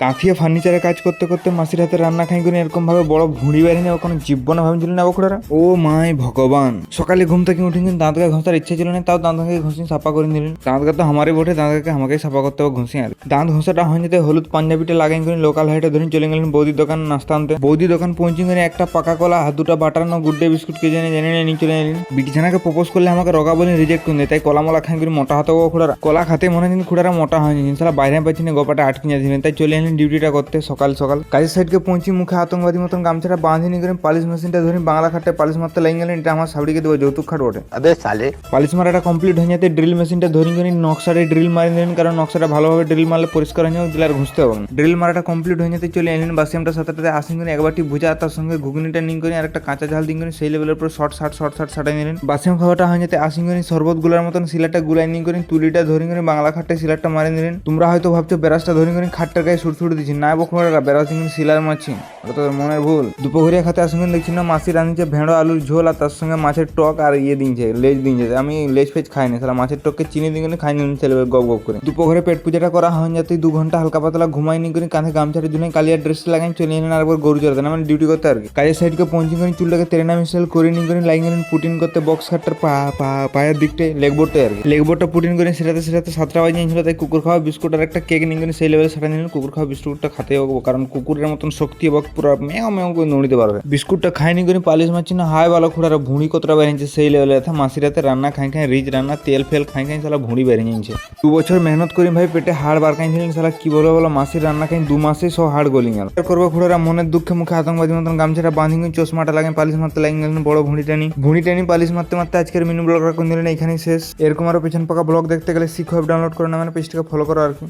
কাঁথিয়া ফার্নিচারের কাজ করতে করতে মাসির হাতে রান্না খাই করে এরকম ভাবে বড় ভুঁড়ি বাড়ি নেওয়া কোনো জীবনে ভাবছিল না বকুড়ারা। ও মাই ভগবান, সকালে ঘুম থেকে উঠে কিন্তু দাঁত গায়ে ঘষার ইচ্ছা ছিল না, তাও দাঁত গায়ে ঘষি সাফা করে নিলেন। দাঁত গা তো আমারই বটে, দাঁত গাকে আমাকে সাফা করতে হবে ঘষি আর দাঁত ঘষাটা হয়ে যেতে হলুদ পাঞ্জাবিটা লাগাই করে লোকাল হাইটে ধরে চলে গেলেন বৌদির দোকান নাস্তা আনতে। বৌদি দোকান পৌঁছে করে একটা পাকা কলা আর দুটা বাটানো গুড ডে বিস্কুট কে জেনে নিয়ে চলে এলেন। বিটিছানাকে প্রপোজ করলে আমাকে রগা বলে রিজেক্ট করে দেয়, তাই কলা মলা খাই করে মোটা হতে খুড়ারা। কলা খাতে মনে হয় খুড়ারা মোটা হয়নি, সালা বাইরে পাচ্ছি না, গোপাটা আটকে যাচ্ছিলেন, তাই চলে এলেন ডিউটিটা করতে সকাল সকাল। কাজের সাইডকে পৌঁছি মুখে আতঙ্কবাদী মতন গামছাটা বাঁধে নিয়ে গেলেন, পালিশ মেশিনটা ধরে বাংলা খাটে পালিশ মারতে লাগিয়ে গেলেন। এটা আমার সাবড়িকে দেবো যৌতুক খাট ওঠে। পালিশ মারাটা কমপ্লিট হয়ে যেতে ড্রিল মেশিনটা ধরে করে নকশারে ড্রিল মারি দিলেন, কারণ নকশাটা ভালোভাবে ড্রিল মারলে পরিষ্কার হয়ে যাবে, দিলে আর ঘুষতে হবে না। ড্রিল মারাটা কমপ্লিট হয়ে যেতে চলে এলেন বাসিয়ামটা সাথে আসেন করে একবারটি ভুজা, তার সঙ্গে ঘুগনিটা নিন করে আর একটা কাঁচা ঝাল দিন করে সেই লেভেলের উপর শর্ট সাটাই নিলেন। বাসিয়াম খাওয়াটা হয়ে যেতে আসেন করে শরবত গুলার মতন সিলারটা গুলাই নিন করে তুলিটা ধরে করে বাংলা খাটে সিলারটা মারি নিলেন। তোমরা হয়তো ভাবছো বেরাসটা ধরে করে খাটটার গায়ে ছুট দিচ্ছি, না বকুড়ারা বেরাস দিন সিলার মারছি, ওটা তো মনের ভুল। দুপুরিয়া খাতে আসেন দেখছি না মাসি রাঁধছে ভেড়ো আলুর ঝোল আর তার সঙ্গে মাছের টক আর দিনছে লেজ দিনছে। আমি লেজ ফেজ খাইনি, তাহলে মাছের টককে চিনি দিয়ে খাই নিলেন ছেলে গপ গপ করে। দুপুরে পেট পূজাটা করা হয়ে যাতে 2 ঘন্টা হালকা পাতলা ঘুমাইনি করে কাঁধে গামছাটের জন্য কালিয়ার ড্রেস লাগাই চলে এলেন আর একবার গরু চড়াতেন, মানে ডিউটি করতে আর কি। কাজের সাইডকে পৌঁছে করে চুলটাকে তেরেনা মিশাল করে নিয়ে করে লাইন গেলেন পুটিন করতে বক্স খাটটার পায়ের দিকটায় লেগবোর্ডটাই আর কি। লেগবোর্ডটা পুটিন করে সেটাতে 7টা বাজে ছিল, তাই কুকুর খাওয়া বিস্কুট আর একটা কেক নিয়ে করে সেই লেভেলে সেটা নিলেন। কুকুর খাওয়া বিস্কুটটা খেতে হবে, কারণ কুকুরের মতন শক্তি এবং পুরো মেও করে নড়িতে পারবে। বিস্কুটটা খাইনি করে পালিশ মারছি না, হাই ভালো খুঁড়ার ভুঁড়ি কতটা বেরিয়েছে সেই লেভেলে। মাসির হাতে রান্না খাই রিচ রান্না তেল ফেল খাই সালা ভুঁড়ি বেরিয়ে যাচ্ছে। 2 বছর মেহনত করি ভাই পেটে হাড় বার খাইছিলেন, সালা কি বলো মাসির রান্না খাই 2 মাসে সব হাড় গলি গেল। করবো খুঁড়ারা মনের দুঃখে মুখে আতঙ্কবাদী মতন গামছাটা বাঁধি চশমাটা লাগে পালিশ মারতে লাগিয়ে গেলেন। বড় ভুঁড়ি টানি পালিশ মারতে আজকের মিনি ব্লগ রাখুন দিলেন এখানেই শেষ। এরকম আরো পেছন পাকা ব্লগ দেখতে গেলে শিখো ডাউনলোড করে না, মানে পেজটাকে ফলো করো আর কি।